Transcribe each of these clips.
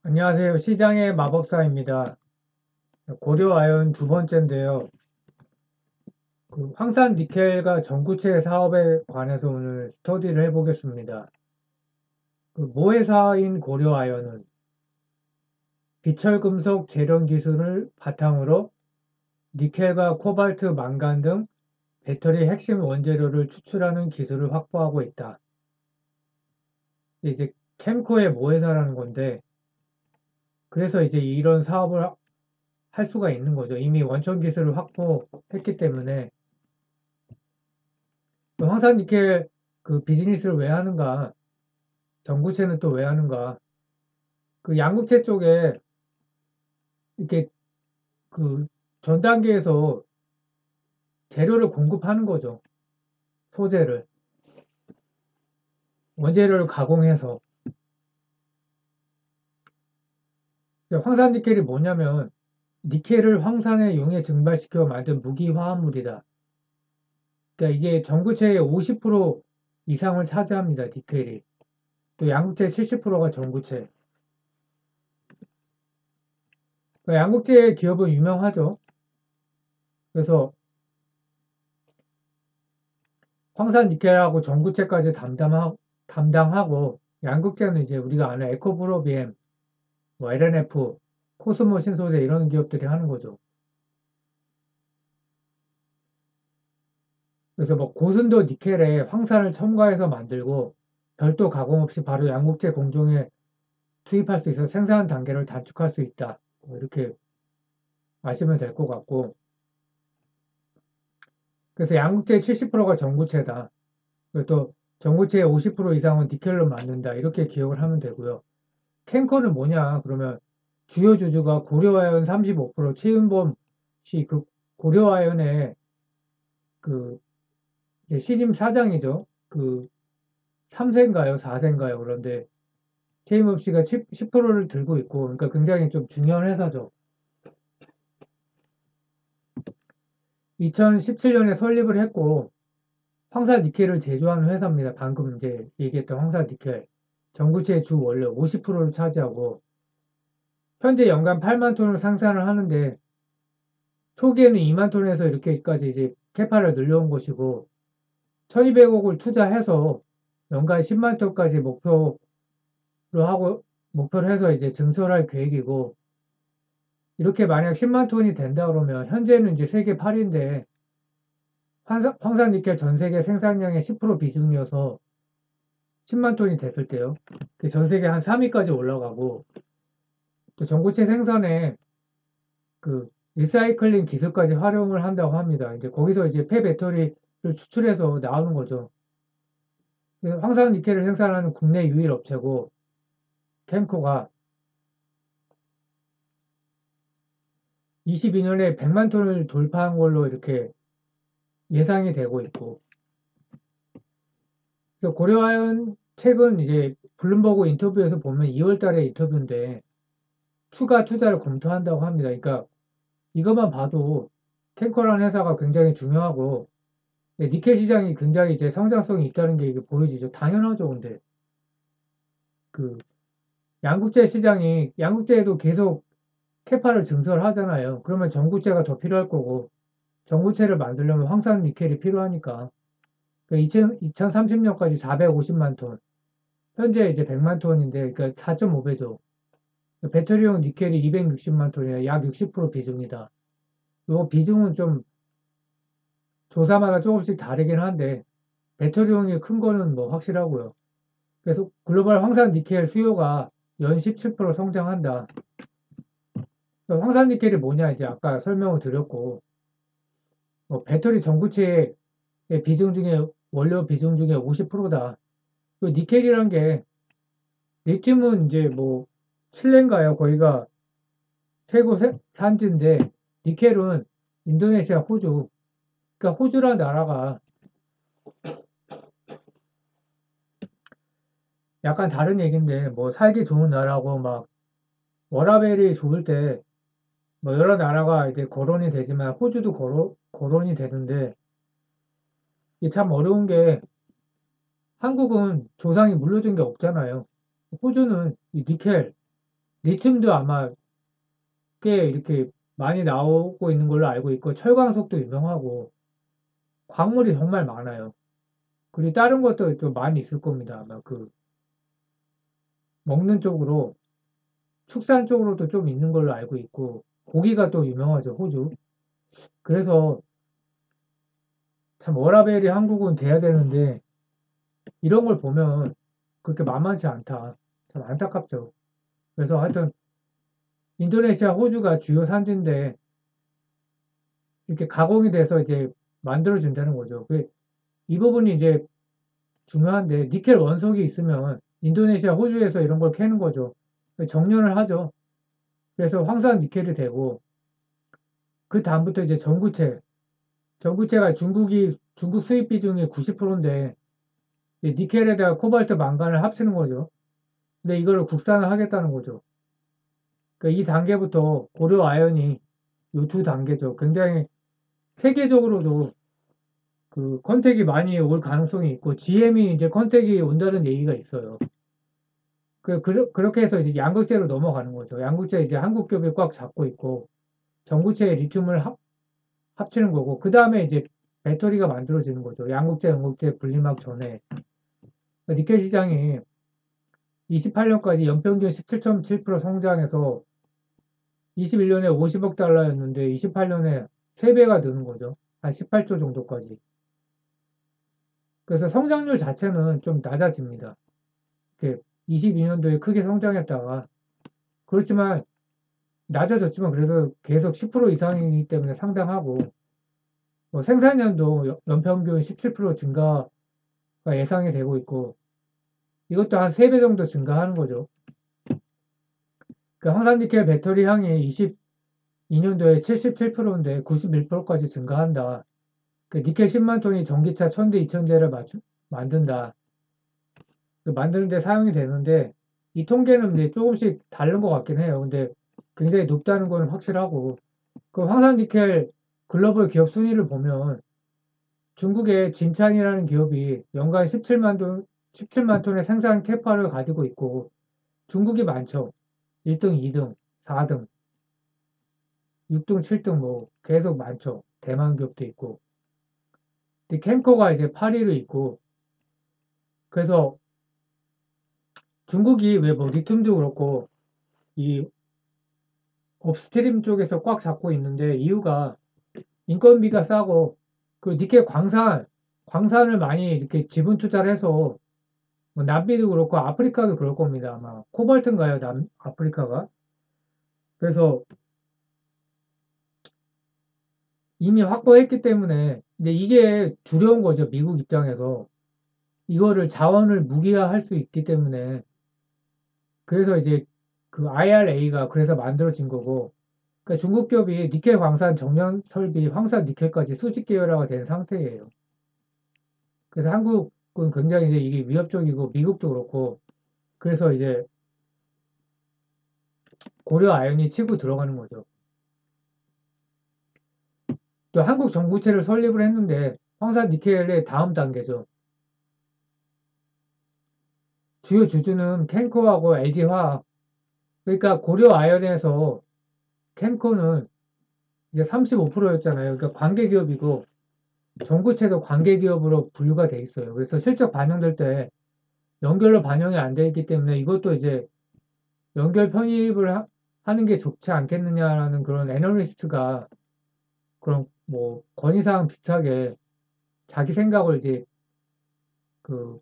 안녕하세요. 시장의 마법사입니다. 고려아연 두 번째인데요. 황산 니켈과 전구체 사업에 관해서 오늘 스터디를 해보겠습니다. 모회사인 고려아연은 비철금속 재련 기술을 바탕으로 니켈과 코발트, 망간 등 배터리 핵심 원재료를 추출하는 기술을 확보하고 있다. 이제 캠코의 모회사라는 건데, 그래서 이제 이런 사업을 할 수가 있는 거죠. 이미 원천 기술을 확보했기 때문에. 황산니켈 비즈니스를 왜 하는가? 전구체는 또 왜 하는가? 양극재 쪽에 이렇게 그 전 단계에서 재료를 공급하는 거죠. 소재를. 원재료를 가공해서. 황산니켈이 뭐냐면 니켈을 황산에 용해 증발시켜 만든 무기 화합물이다. 그러니까 이게 전구체의 50% 이상을 차지합니다. 니켈이. 또 양극재 70%가 전구체. 양극재 기업은 유명하죠. 그래서 황산니켈하고 전구체까지 담당하고 양극재는 이제 우리가 아는 에코프로비엠, 뭐 LNF, 코스모 신소재 이런 기업들이 하는 거죠. 그래서 뭐 고순도 니켈에 황산을 첨가해서 만들고 별도 가공 없이 바로 양극재 공정에 투입할 수 있어 생산 단계를 단축할 수 있다. 뭐 이렇게 아시면 될 것 같고. 그래서 양극재 70%가 전구체다. 그리고 또 전구체의 50% 이상은 니켈로 만든다. 이렇게 기억을 하면 되고요. 탱커는 뭐냐? 그러면 주요 주주가 고려아연 35%, 최윤범 씨 고려아연의 그 이제 신임 사장이죠. 3세인가요? 4세인가요? 그런데 최윤범 씨가 10%를 들고 있고, 그러니까 굉장히 좀 중요한 회사죠. 2017년에 설립을 했고, 황사니켈을 제조하는 회사입니다. 방금 이제 얘기했던 황사니켈. 전구체의 주 원료 50%를 차지하고, 현재 연간 8만 톤을 생산을 하는데, 초기에는 2만 톤에서 이렇게까지 이제 캐파를 늘려온 것이고 1200억을 투자해서 연간 10만 톤까지 목표를 해서 이제 증설할 계획이고 이렇게 만약 10만 톤이 된다 그러면 현재는 이제 세계 8위인데 황산니켈 전 세계 생산량의 10% 비중이어서 10만 톤이 됐을 때요. 전 세계 한 3위까지 올라가고 또 전구체 생산에 그 리사이클링 기술까지 활용을 한다고 합니다. 이제 거기서 이제 폐배터리를 추출해서 나오는 거죠. 황산 니켈을 생산하는 국내 유일 업체고 캠코가 22년에 100만 톤을 돌파한 걸로 이렇게 예상이 되고 있고 그래서 고려아연 최근 이제 블룸버그 인터뷰에서 보면 2월 달에 인터뷰인데 추가 투자를 검토한다고 합니다. 그러니까 이것만 봐도 캠코라는 회사가 굉장히 중요하고 니켈 시장이 굉장히 이제 성장성이 있다는 게 이게 보여지죠. 당연하죠. 근데 그 양국재 시장이 양국재에도 계속 캐파를 증설하잖아요. 그러면 전구체가 더 필요할 거고 전구체를 만들려면 황산 니켈이 필요하니까 2030년까지 450만 톤 현재 이제 100만 톤인데 그러니까 4.5배죠. 배터리용 니켈이 260만 톤이야 약 60% 비중이다. 이 비중은 좀 조사마다 조금씩 다르긴 한데 배터리용이 큰 거는 뭐 확실하고요. 그래서 글로벌 황산 니켈 수요가 연 17% 성장한다. 황산 니켈이 뭐냐 이제 아까 설명을 드렸고 배터리 전구체의 비중 중에 원료 비중 중에 50%다. 니켈이란 게 리튬은 이제 뭐 칠레인가요? 거기가 최고 산지인데 니켈은 인도네시아, 호주. 그러니까 호주라는 나라가 약간 다른 얘기인데 뭐 살기 좋은 나라고 막 워라밸이 좋을 때 뭐 여러 나라가 이제 거론이 되지만 호주도 거론이 되는데 이게 참 어려운 게 한국은 조상이 물려준 게 없잖아요. 호주는 이 니켈 리튬도 아마 꽤 이렇게 많이 나오고 있는 걸로 알고 있고, 철광석도 유명하고, 광물이 정말 많아요. 그리고 다른 것도 좀 많이 있을 겁니다. 아마 그, 먹는 쪽으로, 축산 쪽으로도 좀 있는 걸로 알고 있고, 고기가 또 유명하죠, 호주. 그래서 참 워라밸이 한국은 돼야 되는데, 이런 걸 보면 그렇게 만만치 않다. 참 안타깝죠. 그래서 하여튼, 인도네시아, 호주가 주요 산지인데, 이렇게 가공이 돼서 이제 만들어진다는 거죠. 이 부분이 이제 중요한데, 니켈 원석이 있으면 인도네시아, 호주에서 이런 걸 캐는 거죠. 정렬을 하죠. 그래서 황산 니켈이 되고, 그 다음부터 이제 전구체가 중국 수입 비중이 90%인데, 니켈에다가 코발트, 망간을 합치는 거죠. 근데 이걸 국산을 하겠다는 거죠. 그러니까 이 단계부터 고려 아연이 이 두 단계죠. 굉장히 세계적으로도 그 컨택이 많이 올 가능성이 있고, GM이 이제 컨택이 온다는 얘기가 있어요. 그렇게 해서 이제 양극재로 넘어가는 거죠. 양극재 이제 한국 기업이 꽉 잡고 있고, 전구체에 리튬을 합치는 거고, 그 다음에 이제 배터리가 만들어지는 거죠. 양극재, 음극재 분리막 전에. 니켈 시장이 28년까지 연평균 17.7% 성장해서 21년에 50억 달러였는데 28년에 3배가 느는 거죠. 한 18조 정도까지. 그래서 성장률 자체는 좀 낮아집니다. 22년도에 크게 성장했다가, 그렇지만 낮아졌지만 그래도 계속 10% 이상이기 때문에 상당하고, 뭐 생산량도 연평균 17% 증가가 예상이 되고 있고, 이것도 한 3배 정도 증가하는 거죠. 그 황산니켈 배터리 향이 22년도에 77%인데 91%까지 증가한다. 그 니켈 10만 톤이 전기차 1000대, 2000대를 만든다. 만드는데 사용이 되는데, 이 통계는 이제 조금씩 다른 것 같긴 해요. 근데 굉장히 높다는 건 확실하고, 그 황산니켈 글로벌 기업 순위를 보면 중국의 진찬이라는 기업이 연간 17만 톤의 생산 캐파를 가지고 있고, 중국이 많죠. 1등, 2등, 4등, 6등, 7등 뭐 계속 많죠. 대만 기업도 있고. 근데 캠코가 이제 8위로 있고, 그래서 중국이 왜 뭐 리튬도 그렇고 이 업스트림 쪽에서 꽉 잡고 있는데, 이유가 인건비가 싸고, 그 니켈 광산을 많이 이렇게 지분 투자를 해서, 뭐 남미도 그렇고 아프리카도 그럴 겁니다. 아마 코발트인가요? 아프리카가. 그래서 이미 확보했기 때문에, 근데 이게 두려운 거죠. 미국 입장에서. 이거를 자원을 무기화할 수 있기 때문에, 그래서 이제 그 IRA가 그래서 만들어진 거고, 그러니까 중국 기업이 니켈 광산 정년 설비, 황산 니켈까지 수직 계열화가 된 상태예요. 그래서 한국은 굉장히 이제 이게 위협적이고, 미국도 그렇고, 그래서 이제 고려 아연이 치고 들어가는 거죠. 또 한국 정부체를 설립을 했는데, 황산 니켈의 다음 단계죠. 주요 주주는 캔코하고 LG화학. 그러니까 고려 아연에서 캔코는 이제 35%였잖아요. 그러니까 관계기업이고, 정부채도 관계기업으로 분류가 돼 있어요. 그래서 실적 반영될 때 연결로 반영이 안 돼 있기 때문에, 이것도 이제 연결 편입을 하는 게 좋지 않겠느냐라는 그런 애널리스트가, 그런 뭐 건의사항 비슷하게 자기 생각을 이제 그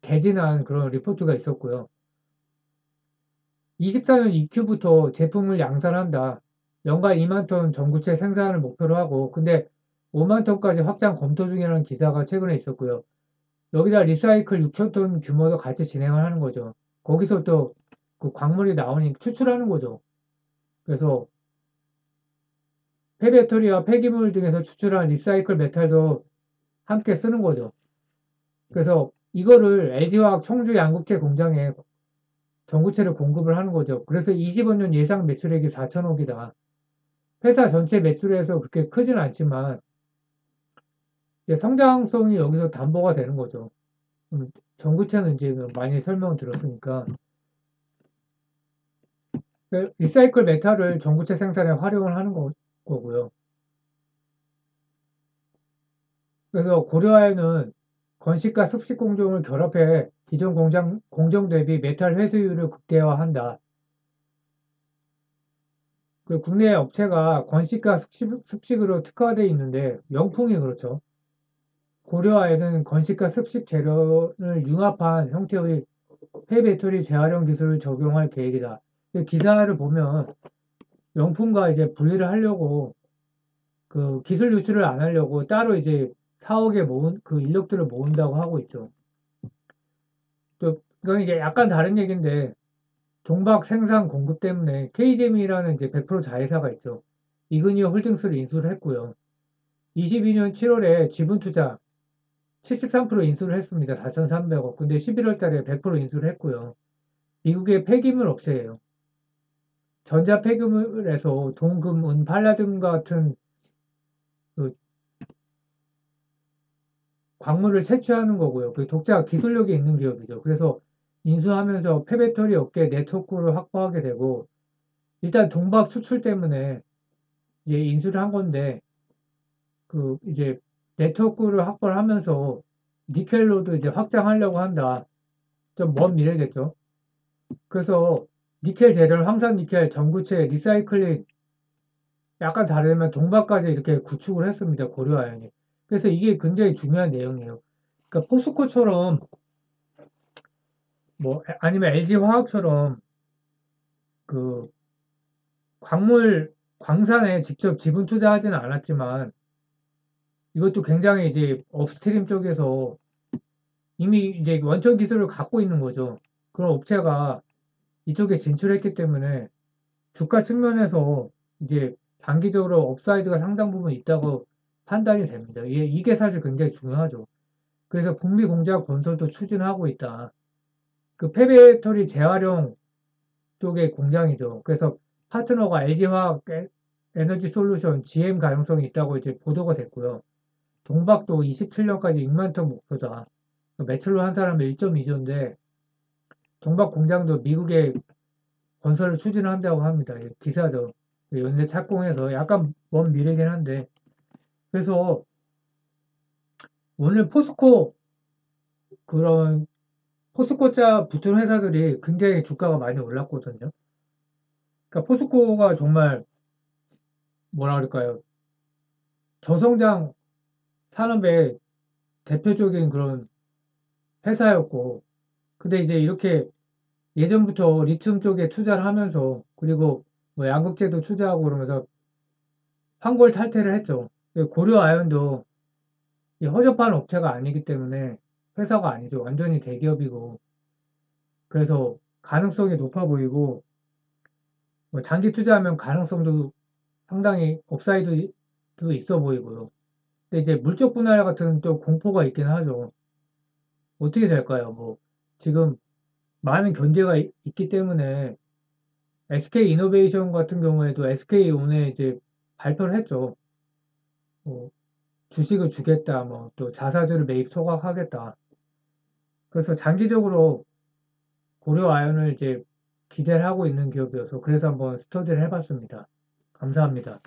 개진한 그런 리포트가 있었고요. 24년 EQ부터 제품을 양산한다. 연간 2만 톤 전구체 생산을 목표로 하고, 근데 5만 톤까지 확장 검토 중이라는 기사가 최근에 있었고요. 여기다 리사이클 6천 톤 규모도 같이 진행을 하는 거죠. 거기서 또 그 광물이 나오니 추출하는 거죠. 그래서 폐배터리와 폐기물 등에서 추출한 리사이클 메탈도 함께 쓰는 거죠. 그래서 이거를 LG화학 청주 양극재 공장에 전구체를 공급을 하는 거죠. 그래서 25년 예상 매출액이 4천억이다. 회사 전체 매출에서 그렇게 크진 않지만 성장성이 여기서 담보가 되는 거죠. 전구체는 이제 많이 설명을 들었으니까. 그 리사이클 메탈을 전구체 생산에 활용을 하는 거고요. 그래서 고려아연은 건식과 습식 공정을 결합해 기존 공정 대비 메탈 회수율을 극대화한다. 그 국내 업체가 건식과 습식으로 특화되어 있는데 명품이 그렇죠. 고려아연은 건식과 습식 재료를 융합한 형태의 폐배터리 재활용 기술을 적용할 계획이다. 기사를 보면 명품과 이제 분리를 하려고 그 기술 유출을 안 하려고 따로 이제 4억에 모은 그 인력들을 모은다고 하고 있죠. 또 이건 이제 약간 다른 얘기인데 동박 생산 공급 때문에 KGM이라는 이제 100% 자회사가 있죠. 이그니어 홀딩스를 인수를 했고요. 22년 7월에 지분 투자 73% 인수를 했습니다. 4,300억. 근데 11월 달에 100% 인수를 했고요. 미국의 폐기물 업체예요. 전자 폐기물에서 동, 금, 은, 팔라듐 같은 그 광물을 채취하는 거고요. 그 독자 기술력이 있는 기업이죠. 그래서 인수하면서 폐배터리 업계 네트워크를 확보하게 되고 일단 동박 수출 때문에 이제 인수를 한 건데 그 이제 네트워크를 확보를 하면서 니켈로도 이제 확장하려고 한다. 좀 먼 미래겠죠. 그래서 니켈 재료를 황산 니켈 전구체 리사이클링 약간 다르면 동박까지 이렇게 구축을 했습니다. 고려아연이. 그래서 이게 굉장히 중요한 내용이에요. 그러니까 포스코처럼 뭐 아니면 LG화학처럼 그 광산에 직접 지분 투자하지는 않았지만 이것도 굉장히 이제 업스트림 쪽에서 이미 이제 원천 기술을 갖고 있는 거죠. 그런 업체가 이쪽에 진출했기 때문에 주가 측면에서 이제 단기적으로 업사이드가 상당 부분 있다고 판단이 됩니다. 이게 사실 굉장히 중요하죠. 그래서 북미 공장 건설도 추진하고 있다. 그 폐배터리 재활용 쪽의 공장이죠. 그래서 파트너가 LG화학 에너지 솔루션 GM 가능성이 있다고 이제 보도가 됐고요. 동박도 27년까지 6만 톤 목표다. 매출로 한 사람은 1.2조인데 동박 공장도 미국에 건설을 추진한다고 합니다. 기사죠. 연내 착공해서 약간 먼 미래긴 한데 그래서 오늘 그런 포스코자 붙은 회사들이 굉장히 주가가 많이 올랐거든요. 그러니까 포스코가 정말 뭐라 그럴까요? 저성장 산업의 대표적인 그런 회사였고 근데 이제 이렇게 예전부터 리튬 쪽에 투자를 하면서 그리고 뭐 양극재도 투자하고 그러면서 환골 탈퇴를 했죠. 고려 아연도 허접한 업체가 아니기 때문에 회사가 아니죠. 완전히 대기업이고 그래서 가능성이 높아 보이고 뭐 장기 투자하면 가능성도 상당히 업사이드도 있어 보이고요. 근데 이제 물적 분할 같은 또 공포가 있긴 하죠. 어떻게 될까요? 뭐 지금 많은 견제가 있기 때문에 SK 이노베이션 같은 경우에도 SK 오늘 이제 발표를 했죠. 뭐 주식을 주겠다, 뭐 또 자사주를 매입 소각하겠다. 그래서 장기적으로 고려 아연을 이제 기대를 하고 있는 기업이어서 그래서 한번 스터디를 해봤습니다. 감사합니다.